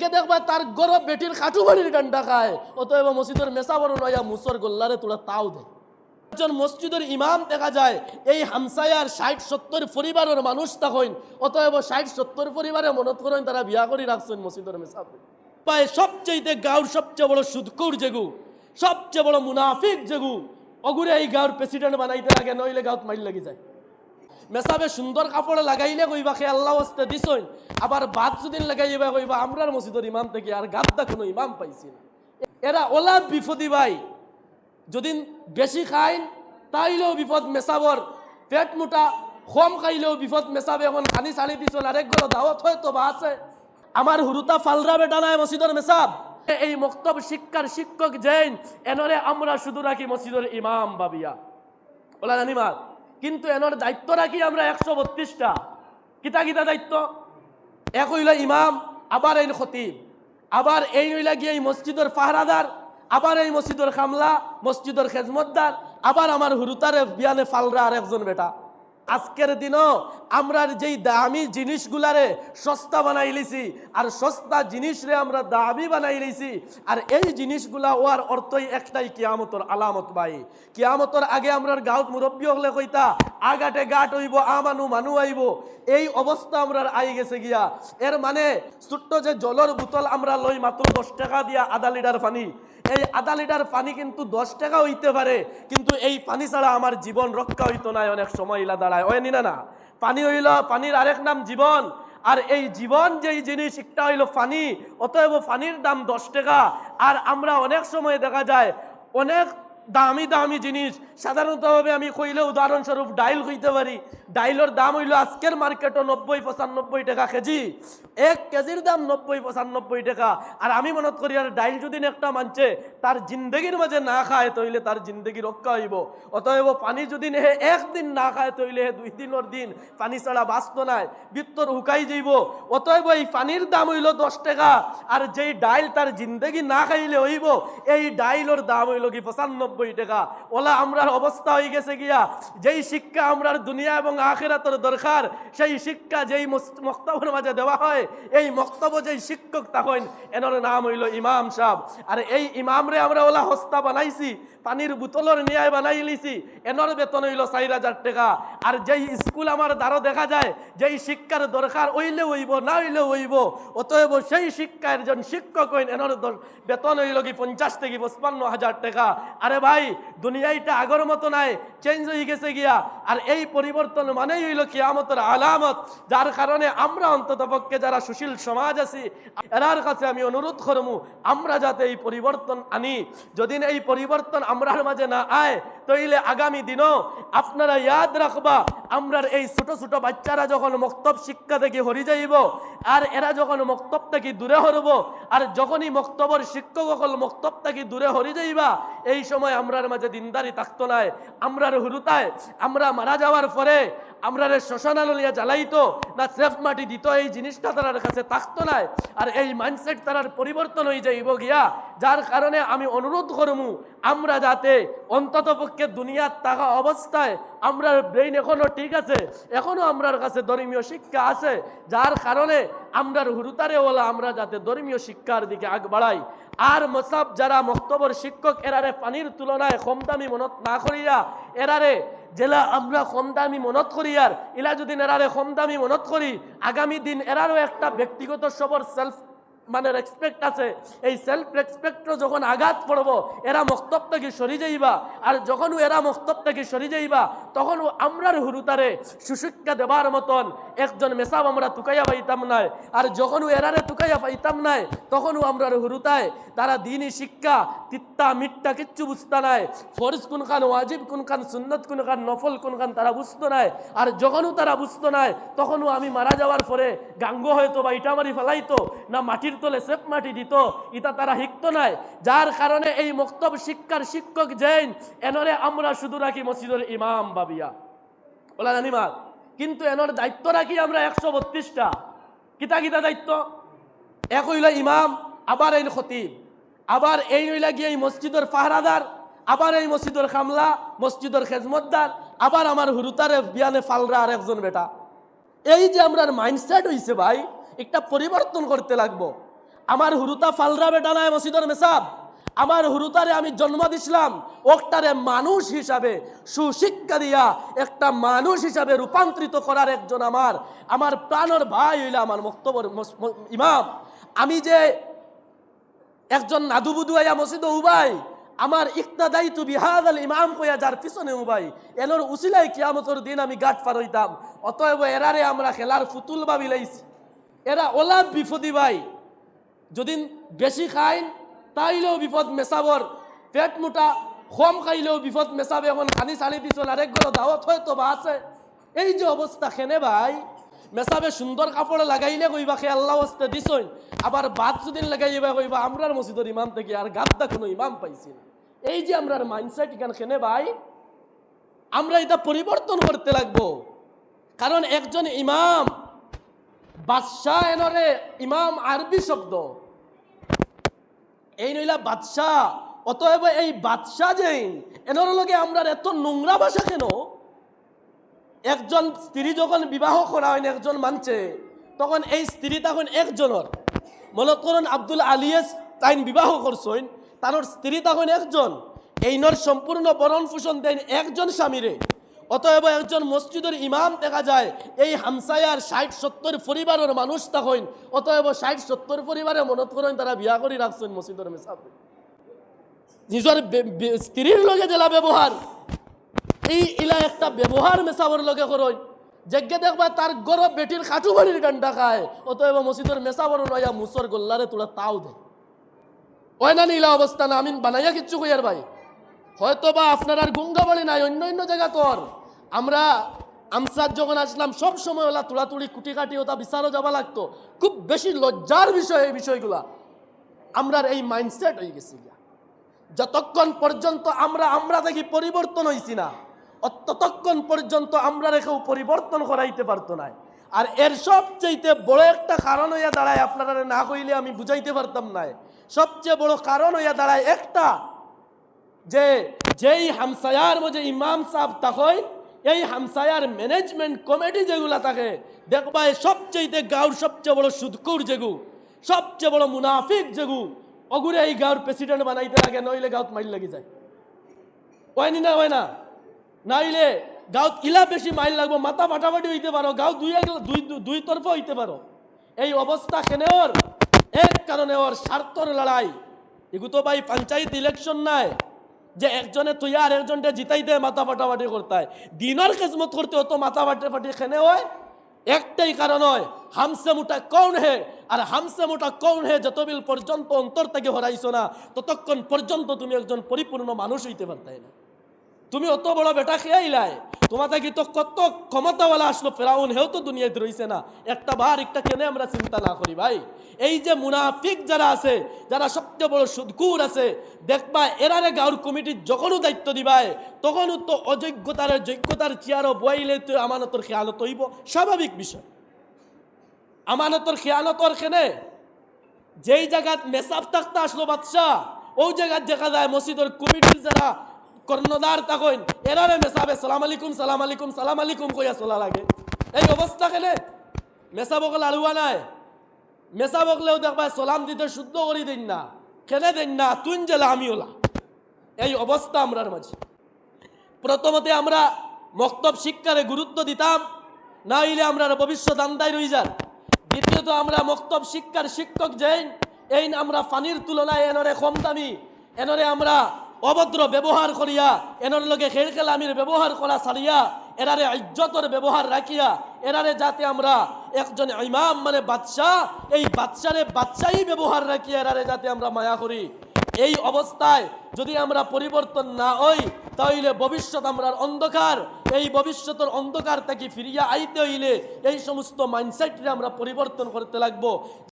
অনেকে দেখবা তার গরব বেটির খাটু বাড়ির ডান্ডা খায়, অতএব মসজিদের মেসা বড় নয়া মুসর গোল্লারে তোলা তাও দেয়। একজন মসজিদের ইমাম দেখা যায় এই হামসায়ার 60-70 পরিবারের মানুষ তখন, অতএব 60-70 পরিবারে মনত করেন তারা বিয়া করে রাখছেন মসজিদের মেসা। পায় সবচেয়ে গাঁর সবচেয়ে বড় সুদকুর যেগু, সবচেয়ে বড় মুনাফিক যেগু, অগুরে এই গাঁর প্রেসিডেন্ট বানাইতে লাগে, নইলে গাঁত মাইল লাগি যায়। মেসাবে সুন্দর কাপড় লাগাইলে কইবা খে আল্লাহ ওয়াস্তে দিছইন, আবার বাদ যদিন লাগাইবা কইবা আমরার মসজিদের ইমাম থেকে আর গাদ্দা কোনো ইমাম পাইছি না। এরা ওলা বিপদি ভাই, যদি বেশি খাইন তাইলেও বিপদ মেসাবর, পেট মোটা কম খাইলেও বিপদ মেসাবে। এখন খানি চালি দিছল আরেক ঘর দাওয়াত হয়তো বা আছে। আমার হুরুতা ফালরা বেটা নাই মসজিদের মেসাব। এই মক্তব শিক্ষার শিক্ষক জৈন এনরে আমরা শুধু রাখি মসজিদের ইমাম বাবিয়া ওলা জানিমা, কিন্তু এনর দায়িত্ব রাখি আমরা 132টা। কিতা কিতা দায়িত্ব? এক হইল ইমাম, আবার এই খতিব, আবার এই হইলা গিয়ে এই মসজিদের পাহারাদার, আবার এই মসজিদের খামলা, মসজিদের খেজমতদার, আবার আমার হুরুতারে বিয়ানে ফালরা আর একজন বেটা। আজকের দিনও আমরা যেই দামি জিনিসগুলারে সস্তা বানাই লিছি, আর সস্তা জিনিসরে আমরা দামি বানাই লিছি, আর এই জিনিসগুলা ওয়ার অর্থই একটাই, কিয়ামতর আলামত ভাই। কিয়ামতর আগে আমরা গাঁত মুরব্বী হলে কইতা আগাটে গাট হইব, আমানু মানু আইব, এই অবস্থা আমরা আই গেছে গিয়া। এর মানে ছোট্ট যে জলের বোতল আমরা লই মাত্র 10 টাকা দিয়া আধা লিটার পানি, এই আধা লিটার পানি কিন্তু 10 টাকা হইতে পারে, কিন্তু এই পানি ছাড়া আমার জীবন রক্ষা হইতো না। অনেক সময় ইলা দাঁড়ায় ওই নিনা না, পানি হইল, পানির আরেক নাম জীবন। আর এই জীবন যেই জিনিস একটা হইল পানি, অতএব পানির দাম 10 টাকা। আর আমরা অনেক সময় দেখা যায় অনেক দামি দামি জিনিস, সাধারণতভাবে আমি কইলে উদাহরণস্বরূপ ডাইল হইতে পারি, ডাইলের দাম হইল আজকের মার্কেটও 90-95 টাকা কেজি, 1 কেজির দাম 90-95 টাকা। আর আমি মনে করি আর ডাইল যদি একটা মানছে তার জিন্দগির মাঝে না খায় তইলে তার জিন্দগি রক্ষা হইব। অতএব পানি যদি হে একদিন না খায় তইলে 2 দিনের দিন পানি ছাড়া বাঁচত নাই, বিত্তর হুকাই যাইব। অতএব এই পানির দাম হইল 10 টাকা, আর যেই ডাইল তার জিন্দগি না খাইলে হইব, এই ডাইলের দাম হইল কি 95 টাকা। ওলা আমরার অবস্থা হয়ে গেছে গিয়া, যেই শিক্ষা আমরার দুনিয়া এবং আখিরাতের দরকার, সেই শিক্ষা যেই মক্তবের মাঝে দেওয়া হয়, এই মক্তব যেই শিক্ষক তখন এনার নাম হইল ইমাম সাহেব। আর এই ইমামরে আমরা ওলা হস্তা বানাইছি, পানির বোতলের নিয়ায় বানাই লিছি, এনার বেতন হইল 4000 টাকা। আর যেই স্কুল আমার দ্বারা দেখা যায়, যেই শিক্ষার দরকার হইলে হইব, না হইলে হইব, অতএব সেই শিক্ষার একজন শিক্ষক হইন এনার বেতন হইল কি 50-55 হাজার টাকা। আরে ভাই, দুনিয়াটা আগের মতো নাই, চেঞ্জ হয়ে গেছে গিয়া। আর এই পরিবর্তন মানেই হইল কিয়ামতের আলামত, যার কারণে আমরা অন্ততপক্ষে যারা সুশীল সমাজ আছি এরার কাছে আমি অনুরোধ করবো আমরা যাতে এই পরিবর্তন আনি। যদি এই পরিবর্তন আমরার মাঝে না আয় তাইলে আগামী দিনও আপনারা ইয়াদ রাখবা, আমরার এই ছোট ছোট বাচ্চারা যখন মক্তব শিক্ষা থেকে হরি যাইব, আর এরা যখন মক্তব থেকে দূরে হরব, আর যখনই মক্তবর শিক্ষক সকল মক্তব থেকে দূরে হরি যাইবা, এই সময় আমরার মাঝে দিনদারি থাকতো নাই। আমরার হুরুতায় আমরা মারা যাওয়ার পরে আমরা শ্মশান আলিয়া জ্বালাইতো না সেফ মাটি দিত, এই জিনিসটা তার কাছে থাকতো নাই। আর এই মাইন্ডসেট তার পরিবর্তন হয়ে যাইব গিয়া, যার কারণে আমি অনুরোধ করবো আমরা যাতে অন্তত পক্ষে দুনিয়ার থাকা অবস্থায় আমরা ব্রেইন এখনো ঠিক আছে, এখনো আমরার কাছে ধর্মীয় শিক্ষা আছে, যার কারণে আমরার হুরুতারে ওলা আমরা যাতে ধর্মীয় শিক্ষার দিকে আগ বাড়াই। আর মসাব যারা মক্তবর শিক্ষক এরারে পানির তুলনায় কম দামি মনত না করিয়া, এরারে জেলা আমরা কম দামি মনত করি, আর এলা যদি এরারে কম দামি মনত করি, আগামী দিন এরারও একটা ব্যক্তিগত সবর সেলফ মানে রেসপেক্ট আছে, এই সেলফ রেসপেক্টও যখন আঘাত পড়ব এরা মক্তব থেকে সরি যাইবা। আর যখন এরা মক্তব থেকে সরি যাইবা তখন আমরার হুরুতারে সুশিক্ষা দেবার মতন একজন মেসাব আমরা তুকাইয়া পাইতাম নাই। আর যখন এরারে তুকাইয়া পাইতাম নাই তখনও আমরার হুরুতায় তারা দিনই শিক্ষা তিত্তা মিট্টা কিচ্ছু বুঝতে নাই, ফরজ কোনখান, ওয়াজিব কোনখান, সুন্নত কোনখান, নফল কোনখান তারা বুঝতো নাই। আর যখনও তারা বুঝতো নাই তখনও আমি মারা যাওয়ার পরে গাঙ্গ হয়তো বা ইটা মারি ফেলাইতো না মাটির তলে সেপ মাটি দিত, ইটা তারা শিখতো নাই। যার কারণে এই মক্তব শিক্ষার শিক্ষক জৈন এনরে আমরা শুধু রাখি মসজিদের ইমাম বাবিয়া ওলা জানিমা, কিন্তু এনর দায়িত্ব রাখি আমরা 132টা। কিতা কিতা দায়িত্ব? এক হইল ইমাম, আবার এই খতিব, আবার এই হইলা গিয়ে এই মসজিদের পাহারাদার, আবার এই মসজিদের খামলা, মসজিদের খেজমতদার, আবার আমার হুরুতারে বিয়ানে ফালরা আর একজন বেটা। এই যে আমরা মাইন্ডসেট হইছে ভাই, একটা পরিবর্তন করতে লাগবো। আমার হুরুতা ফালরা বেটা নাই মসজিদের মেসাব, আমার হুরুতারে আমি জন্ম দিছিলাম ওকটারে মানুষ হিসাবে সুশিক্ষা দিয়া একটা মানুষ হিসাবে রূপান্তরিত করার একজন আমার প্রাণের ভাই হইলা আমার বক্তব্য ইমাম। আমি যে একজন নাদুবুদু আয়া মসজিদে উবাই আমার ইক্তাদাই তু বিহাদাল ইমাম কইয়া যার পিছনে উবাই এনোর উসিলাই কিয়ামতের দিন আমি গাঁট পার হইতাম। অতএব এরারে আমরা খেলার ফুতুল ভাবি লাইছি। এরা ওলা বিপদি ভাই, যদি বেশি খাইন তাইলেও বিপদ মেসাবর, পেট মোটা কম খাইলেও বিপদ মেসাবে। এখন খানি ছাড়ি দিছল আরেক গেল দাওয়াত হয়তো বা আছে। এই যে অবস্থা খেনে ভাই, মেসাবে সুন্দর কাপড় লাগাইলে কইবা খে আল্লাহ হস্তে দিছই, আবার বাদ যদি লাগাইবা কইবা আমরার মসজিদের ইমাম থেকে আর গাদ্দা কোনো ইমাম পাইছি না। এই যে আমরার মাইন্ডসেট এখানে খেনে ভাই, আমরা এটা পরিবর্তন করতে লাগবো। কারণ একজন ইমাম বাদশাহ এনরে ইমাম আরবি শব্দ, এই নইলা বাদশাহ। অতএব এই বাদশাহ যে এনর লগে আমরা এত নোংরা ভাষা কেন? একজন স্ত্রী যখন বিবাহ করা হয় একজন মানছে, তখন এই স্ত্রী তখন একজনের, মনে করুন আব্দুল আলিয়াস তাইন বিবাহ করছেন, তার স্ত্রী তখন একজন, এইনর সম্পূর্ণ বরণ পোষণ দেন একজন স্বামীরে। অতএব একজন মসজিদের ইমাম দেখা যায় এই হামসায়ার 60-70 পরিবারের মানুষ তখন, অতএব 60-70 পরিবারে মনে করেন তারা বিয়া করে রাখছেন মসজিদের মেসাব। নিজের স্ত্রীর লগে জেলা ব্যবহার, এই ইলা একটা ব্যবহার মেসাবর লগে করই, যেগে দেখবা তার গরব বেটির খাটু বাড়ির ডান্ডা খায়। অতএব মসজিদের মেসাবর নয়া মুসর গোল্লারে তোরা তাও দে ওই না ইলা অবস্থা না। আমি বানাইয়া কিচ্ছু কইয়ার ভাই, হয়তো বা আপনার আর গুঙ্গা বাড়ি নাই অন্য অন্য জায়গা তোর। আমরা আমসাদ যখন আসলাম সব সময় ওলা তুড়াতুড়ি কুটি কাটি ওটা বিচারও যাওয়া লাগতো। খুব বেশি লজ্জার বিষয় এই বিষয়গুলা। আমরার এই মাইন্ডসেট হয়ে গেছি, যতক্ষণ পর্যন্ত আমরা দেখি পরিবর্তন হইছি না ততক্ষণ পর্যন্ত আমরা রেখেও পরিবর্তন করাইতে পারতো না। আর এর সবচেয়ে বড় একটা কারণ হইয়া দাঁড়ায়, আপনারা না কইলে আমি বুঝাইতে পারতাম না। সবচেয়ে বড় কারণ হইয়া দাঁড়ায় একটা, যে যেই হামসায়ার মধ্যে ইমাম সাহেব তাকই, এই হামসায়ার ম্যানেজমেন্ট কমিটি যেগুলা থাকে দেখবা সবচেয়ে গাঁর সবচেয়ে বড় সুদকুর যেগু, সবচেয়ে বড় মুনাফিক যেগু, অগুরে এই গাঁর প্রেসিডেন্ট বানাইতে লাগে, নইলে গাঁত মাইল লাগি যায়। ওয়নি না হয় না, নাইলে গাঁত ইলা বেশি মাইল লাগবো, মাথা ফাটাফাটি হইতে পারো, গাঁও দুই তরফ হইতে পারো। এই অবস্থা কেনে ওর এক কারণে ওর স্বার্থর লড়াই। এগু তো ভাই পঞ্চায়েত ইলেকশন নাই যে একজনে তুই আর একজনটা জিতাইতে মাথা ফাটাফাটি করতে হয়, দিনের খেজমত করতে হতো মাথা ফাটাফাটি খেনে হয়। একটাই কারণ হয়, হামসে মোটা কৌন হে, আর হামসে মোটা কৌন হে যতবিল পর্যন্ত অন্তর থেকে হরাইছো না ততক্ষণ পর্যন্ত তুমি একজন পরিপূর্ণ মানুষ হইতে পারতে না। তুমি অত বড় বেটা খেয়াইলাই, তোমার কি তো কত ক্ষমতাওয়ালা আসলো, ফেরাউন হেও তো দুনিয়াতে রইছে না। একটা বার একটা কেনে আমরা চিন্তা না করি ভাই। এই যে মুনাফিক যারা আছে, যারা সবচেয়ে বড় সুদকুর আছে, দেখবা এরারে গাঁর কমিটির যখনও দায়িত্ব দিবাই তখনও তো যোগ্যতার চেয়ারও বইলে তো আমানতর খেয়ানত হইব, স্বাভাবিক বিষয়। আমানতর খেয়ানতর কেনে যেই জায়গাত মেসাব থাকতে আসলো বাদশাহ, ওই জায়গায় দেখা যায় মসজিদের কমিটির যারা কর্ণদার তখন এরারে মেসাবে সালাম আলাইকুম সালাম আলাইকুম সালাম আলাইকুম কইয়া চলা লাগে। এই অবস্থা কেনে মেসাবকল আলুয়া নাই, মেসাবকলেও দেখবা সালাম দিতে শুদ্ধ করি দিন না, কেনে দিন না, তুই জেলা আমি ওলা। এই অবস্থা আমরার মাঝে। প্রথমতে আমরা মক্তব শিক্ষারে গুরুত্ব দিতাম, না হইলে আমরা ভবিষ্যৎ আন্দায় রই যান। দ্বিতীয়ত আমরা মক্তব শিক্ষার শিক্ষক যেই এই আমরা পানির তুলনায় এনরে কম দামি, এনরে আমরা অভদ্র ব্যবহার করিয়া, এনর লগে খেল খেলামির ব্যবহার করা ছাড়িয়া এরারে ইজ্জতর ব্যবহার রাখিয়া এরারে যাতে আমরা একজন ইমাম মানে বাদশাহ, এই বাদশারে বাদশাহী ব্যবহার রাখিয়া এরারে যাতে আমরা মায়া করি। এই অবস্থায় যদি আমরা পরিবর্তন না হই তাহলে ভবিষ্যৎ আমরার অন্ধকার, এই ভবিষ্যতের অন্ধকার থেকে ফিরিয়া আইতে হইলে এই সমস্ত মাইন্ডসেটরে আমরা পরিবর্তন করতে লাগবো।